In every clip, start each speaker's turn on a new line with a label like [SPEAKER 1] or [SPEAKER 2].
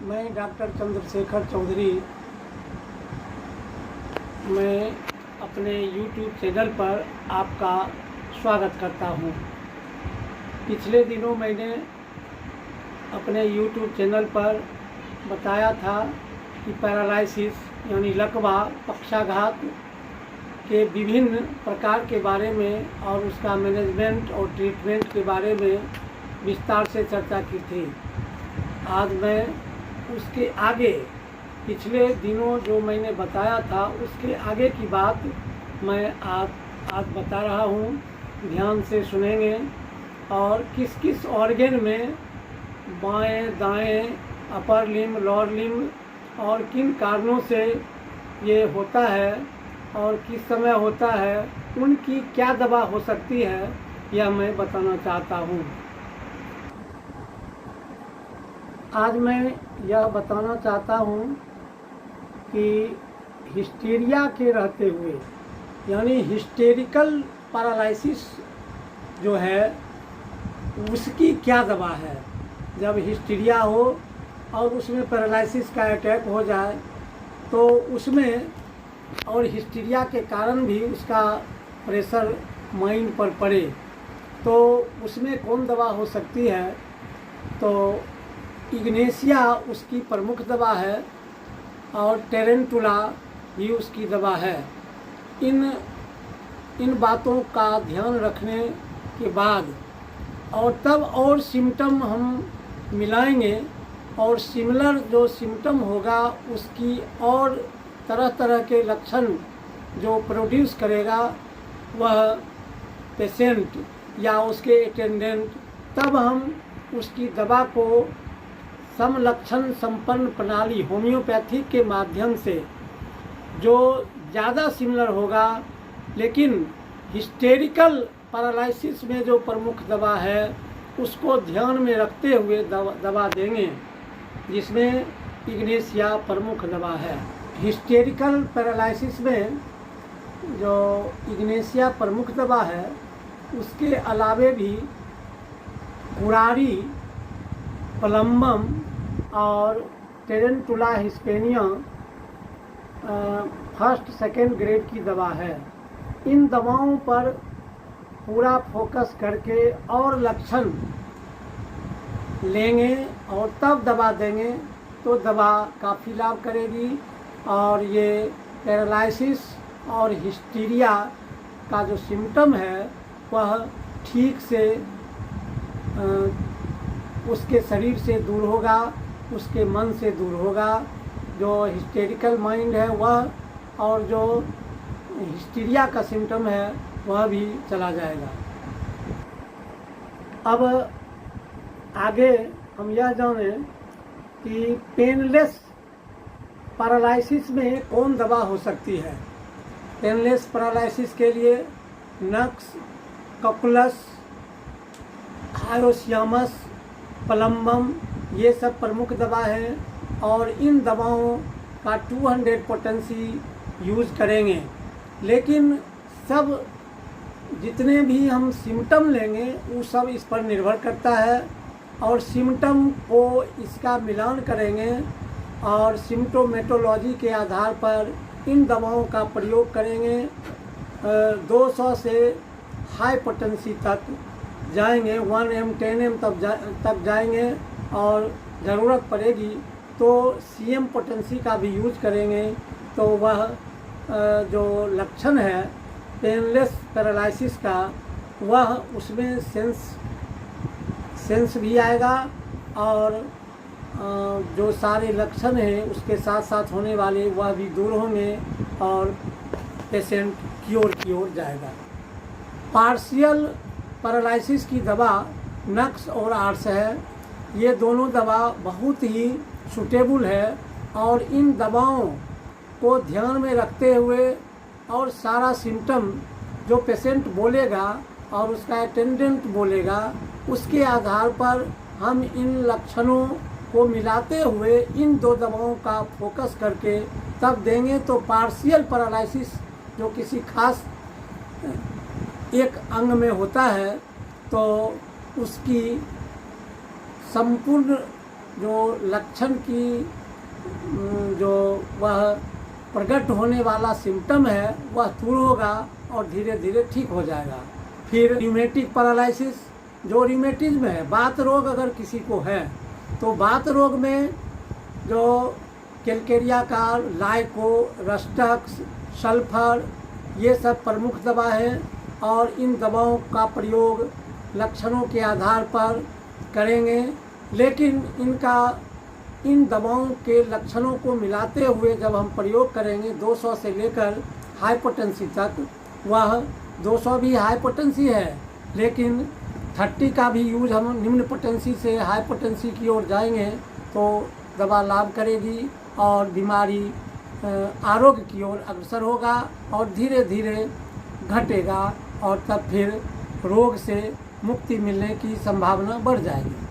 [SPEAKER 1] मैं डॉक्टर चंद्रशेखर चौधरी, मैं अपने YouTube चैनल पर आपका स्वागत करता हूँ। पिछले दिनों मैंने अपने YouTube चैनल पर बताया था कि पैरालिसिस यानी लकवा, पक्षाघात के विभिन्न प्रकार के बारे में और उसका मैनेजमेंट और ट्रीटमेंट के बारे में विस्तार से चर्चा की थी। आज मैं उसके आगे पिछले दिनों जो मैंने बताया था उसके आगे की बात मैं आज बता रहा हूँ। ध्यान से सुनेंगे। और किस किस ऑर्गन में बाएं दाएं, अपर लिम्ब, लोअर लिम्ब और किन कारणों से ये होता है और किस समय होता है, उनकी क्या दवा हो सकती है, यह मैं बताना चाहता हूँ। आज मैं यह बताना चाहता हूँ कि हिस्टीरिया के रहते हुए यानी हिस्टेरिकल पैरालिसिस जो है उसकी क्या दवा है। जब हिस्टीरिया हो और उसमें पैरालिसिस का अटैक हो जाए तो उसमें और हिस्टीरिया के कारण भी उसका प्रेशर माइंड पर पड़े तो उसमें कौन दवा हो सकती है। तो इग्नेशिया उसकी प्रमुख दवा है और टेरेंटुला भी उसकी दवा है। इन बातों का ध्यान रखने के बाद और तब और सिम्टम हम मिलाएंगे और सिमिलर जो सिम्टम होगा उसकी और तरह तरह के लक्षण जो प्रोड्यूस करेगा वह पेशेंट या उसके अटेंडेंट, तब हम उसकी दवा को समलक्षण संपन्न प्रणाली होम्योपैथिक के माध्यम से जो ज़्यादा सिमिलर होगा, लेकिन हिस्टेरिकल पैरालिसिस में जो प्रमुख दवा है उसको ध्यान में रखते हुए दवा देंगे, जिसमें इग्नेशिया प्रमुख दवा है। हिस्टेरिकल पैरालिसिस में जो इग्नेशिया प्रमुख दवा है उसके अलावे भी कुरारी, प्लम्बम और टेरेंटुला हिस्पेनिया फर्स्ट सेकेंड ग्रेड की दवा है। इन दवाओं पर पूरा फोकस करके और लक्षण लेंगे और तब दवा देंगे तो दवा काफ़ी लाभ करेगी और ये पैरालिसिस और हिस्टीरिया का जो सिम्टम है वह ठीक से उसके शरीर से दूर होगा, उसके मन से दूर होगा। जो हिस्टेरिकल माइंड है वह और जो हिस्टीरिया का सिम्टम है वह भी चला जाएगा। अब आगे हम यह जानें कि पेनलेस पैरालिसिस में कौन दवा हो सकती है। पेनलेस पैरालिसिस के लिए नक्स, ककुलस, हायोसियामस, प्लम्बम ये सब प्रमुख दवा है और इन दवाओं का 200 पोटेंसी यूज़ करेंगे। लेकिन सब जितने भी हम सिम्टम लेंगे वो सब इस पर निर्भर करता है और सिम्टम को इसका मिलान करेंगे और सिम्टोमेटोलॉजी के आधार पर इन दवाओं का प्रयोग करेंगे। 200 से हाई पोटेंसी तक जाएंगे, 1M 10M तक जाएंगे और ज़रूरत पड़ेगी तो CM पोटेंसी का भी यूज करेंगे। तो वह जो लक्षण है पेनलेस पैरालिसिस का वह उसमें सेंस भी आएगा और जो सारे लक्षण हैं उसके साथ साथ होने वाले वह भी दूर होंगे और पेशेंट क्योर की ओर जाएगा। पार्शियल पैरालिसिस की दवा नक्स और आर्स है। ये दोनों दवा बहुत ही सूटेबल है और इन दवाओं को ध्यान में रखते हुए और सारा सिम्टम जो पेशेंट बोलेगा और उसका अटेंडेंट बोलेगा उसके आधार पर हम इन लक्षणों को मिलाते हुए इन दो दवाओं का फोकस करके तब देंगे तो पार्शियल पैरालिसिस जो किसी खास एक अंग में होता है तो उसकी संपूर्ण जो लक्षण की जो वह प्रकट होने वाला सिम्टम है वह दूर होगा और धीरे धीरे ठीक हो जाएगा। फिर र्यूमेटिक पैरालिसिस, जो र्यूमेटिज्म है, बात रोग अगर किसी को है तो बात रोग में जो कैलकेरिया का लाइको, रस्टक्स, सल्फर ये सब प्रमुख दवा है और इन दवाओं का प्रयोग लक्षणों के आधार पर करेंगे। लेकिन इन दवाओं के लक्षणों को मिलाते हुए जब हम प्रयोग करेंगे 200 से लेकर हाइपोटेंसी तक, वह 200 भी हाइपोटेंसी है लेकिन 30 का भी यूज हम निम्न पोटेंसी से हाइपोटेंसी की ओर जाएंगे तो दवा लाभ करेगी और बीमारी आरोग्य की ओर अग्रसर होगा और धीरे धीरे घटेगा और तब फिर रोग से मुक्ति मिलने की संभावना बढ़ जाएगी।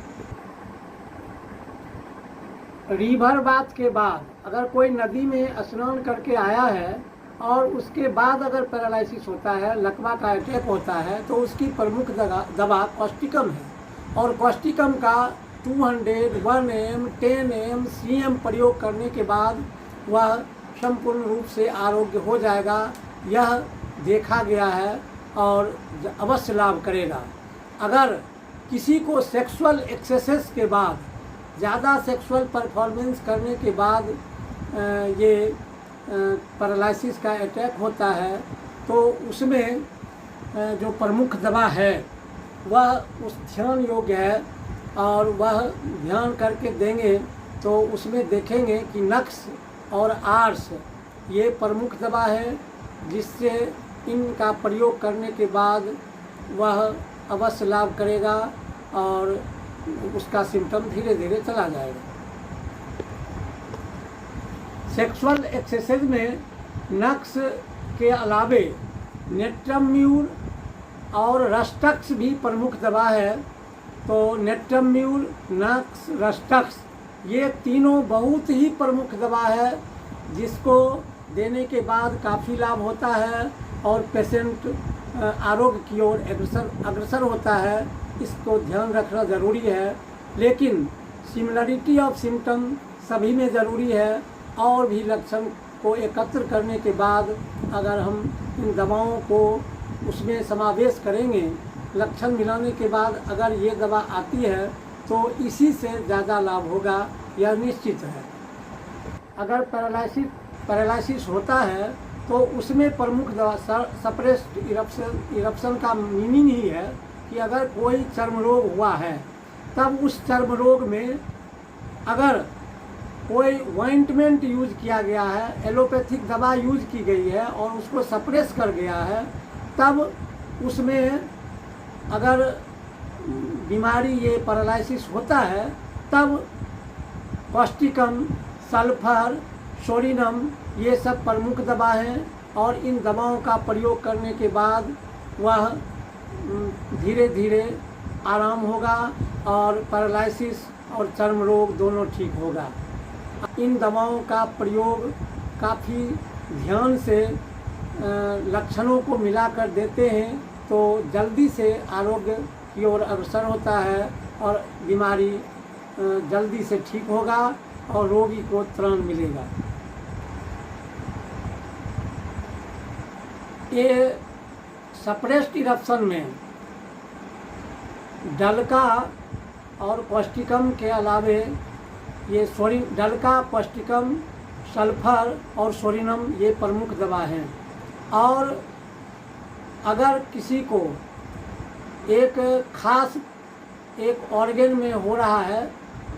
[SPEAKER 1] रिवर बाथ के बाद अगर कोई नदी में स्नान करके आया है और उसके बाद अगर पैरालिसिस होता है, लकवा का अटैक होता है, तो उसकी प्रमुख दवा कॉस्टिकम है और कॉस्टिकम का 200, 1 mg, 10 mg, CM प्रयोग करने के बाद वह संपूर्ण रूप से आरोग्य हो जाएगा। यह देखा गया है और अवश्य लाभ करेगा। अगर किसी को सेक्सुअल एक्सेसेस के बाद, ज़्यादा सेक्सुअल परफॉर्मेंस करने के बाद ये पैरालिसिस का अटैक होता है तो उसमें जो प्रमुख दवा है वह उस ध्यान योग्य है और वह ध्यान करके देंगे तो उसमें देखेंगे कि नक्स और आर्स ये प्रमुख दवा है जिससे इनका प्रयोग करने के बाद वह अवश्य लाभ करेगा और उसका सिम्टम धीरे धीरे चला जाएगा। सेक्सुअल एक्सेसेस में नक्स के अलावे नेट्रम्यूल और रस्टक्स भी प्रमुख दवा है। तो नेट्रम्यूल, नक्स, रस्टक्स ये तीनों बहुत ही प्रमुख दवा है जिसको देने के बाद काफ़ी लाभ होता है और पेशेंट आरोग्य की ओर अग्रसर होता है। इसको ध्यान रखना ज़रूरी है। लेकिन सिमिलरिटी ऑफ सिम्टम सभी में ज़रूरी है और भी लक्षण को एकत्र करने के बाद अगर हम इन दवाओं को उसमें समावेश करेंगे, लक्षण मिलाने के बाद अगर ये दवा आती है तो इसी से ज़्यादा लाभ होगा, यह निश्चित है। अगर पैरालिसिस होता है तो उसमें प्रमुख दवा सप्रेस्ड इरप्शन का मीनिंग ही है कि अगर कोई चर्म रोग हुआ है तब उस चर्म रोग में अगर कोई ऑइंटमेंट यूज किया गया है, एलोपैथिक दवा यूज की गई है और उसको सप्रेस कर गया है, तब उसमें अगर बीमारी ये पैरालिसिस होता है तब कॉस्टिकम, सल्फर, सोडियम ये सब प्रमुख दवा हैं और इन दवाओं का प्रयोग करने के बाद वह धीरे धीरे आराम होगा और पैरालिसिस और चर्म रोग दोनों ठीक होगा। इन दवाओं का प्रयोग काफ़ी ध्यान से लक्षणों को मिलाकर देते हैं तो जल्दी से आरोग्य की ओर अग्रसर होता है और बीमारी जल्दी से ठीक होगा और रोगी को त्राण मिलेगा। ये सप्रेस्ड इरप्शन में डलका और कॉस्टिकम के अलावे ये डलका, कॉस्टिकम, सल्फर और सोडियम ये प्रमुख दवा हैं। और अगर किसी को एक खास एक ऑर्गन में हो रहा है,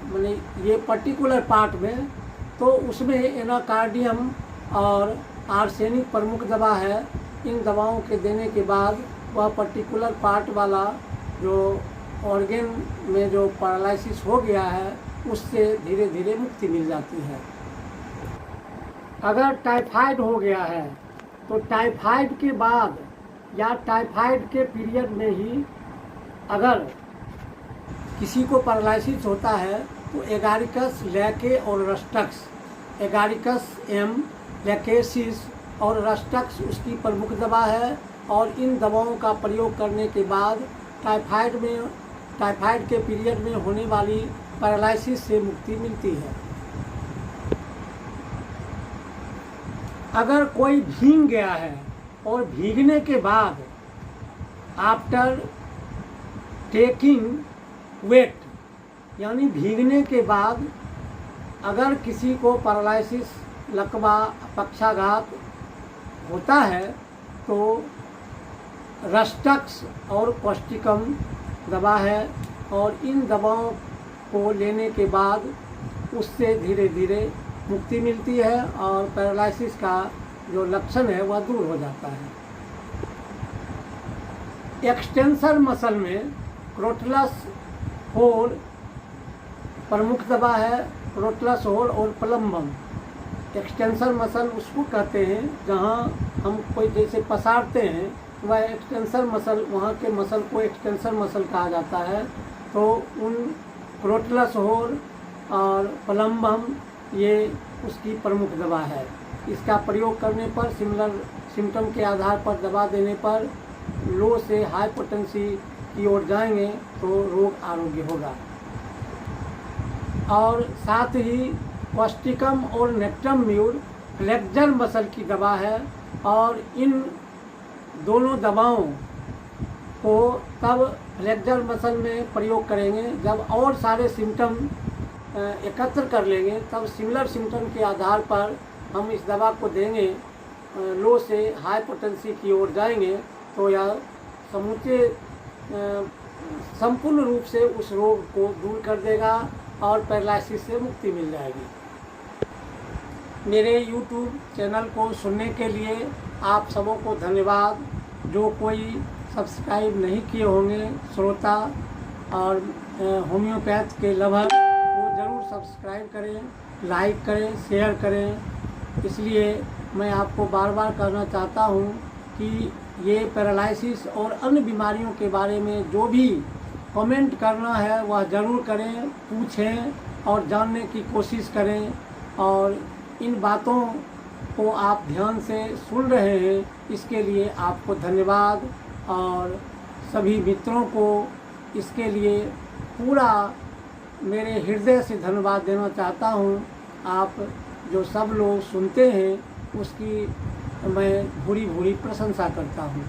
[SPEAKER 1] माने ये पर्टिकुलर पार्ट में, तो उसमें एनाकार्डियम और आर्सेनिक प्रमुख दवा है। इन दवाओं के देने के बाद वह पर्टिकुलर पार्ट वाला जो ऑर्गन में जो पैरालिसिस हो गया है उससे धीरे धीरे मुक्ति मिल जाती है। अगर टाइफाइड हो गया है तो टाइफाइड के बाद या टाइफाइड के पीरियड में ही अगर किसी को पैरालिसिस होता है तो एगारिकस, लैके और रस्टक्स, एगारिकस एम, लैकेसिस और रस्टक्स उसकी प्रमुख दवा है। और इन दवाओं का प्रयोग करने के बाद टाइफाइड में टाइफाइड के पीरियड में होने वाली पैरालिसिस से मुक्ति मिलती है। अगर कोई भीग गया है और भीगने के बाद आफ्टर टेकिंग वेट, यानी भीगने के बाद अगर किसी को पैरालिसिस, लकवा, पक्षाघात होता है तो रस्टक्स और कॉस्टिकम दवा है, और इन दवाओं को लेने के बाद उससे धीरे धीरे मुक्ति मिलती है और पैरालिसिस का जो लक्षण है वह दूर हो जाता है। एक्सटेंसर मसल में क्रोटलस होल प्रमुख दवा है। क्रोटलस होल और प्लम्बम। एक्सटेंसर मसल उसको कहते हैं जहाँ हम कोई जैसे पसारते हैं, वह एक्सटेंसर मसल, वहाँ के मसल को एक्सटेंसर मसल कहा जाता है। तो उन क्रोटलस होल और प्लम्बम ये उसकी प्रमुख दवा है। इसका प्रयोग करने पर सिमिलर सिम्टम के आधार पर दवा देने पर लो से हाई पोटेंसी की ओर जाएंगे तो रोग आरोग्य होगा। और साथ ही कॉस्टिकम और नेक्टम म्यूर फ्लेक्सर मसल की दवा है, और इन दोनों दवाओं को तब फ्लेक्सर मसल में प्रयोग करेंगे जब और सारे सिम्टम एकत्र कर लेंगे, तब सिमिलर सिम्टम के आधार पर हम इस दवा को देंगे। लो से हाई पोटेंसी की ओर जाएंगे तो यह समूचे संपूर्ण रूप से उस रोग को दूर कर देगा और पैरालिसिस से मुक्ति मिल जाएगी। मेरे YouTube चैनल को सुनने के लिए आप सबों को धन्यवाद। जो कोई सब्सक्राइब नहीं किए होंगे श्रोता और होम्योपैथ के लवर, वो ज़रूर सब्सक्राइब करें, लाइक करें, शेयर करें। इसलिए मैं आपको बार बार कहना चाहता हूँ कि ये पैरालिसिस और अन्य बीमारियों के बारे में जो भी कमेंट करना है वह ज़रूर करें, पूछें और जानने की कोशिश करें। और इन बातों को आप ध्यान से सुन रहे हैं, इसके लिए आपको धन्यवाद। और सभी मित्रों को इसके लिए पूरा मेरे हृदय से धन्यवाद देना चाहता हूँ। आप जो सब लोग सुनते हैं उसकी मैं भूरी भूरी प्रशंसा करता हूँ।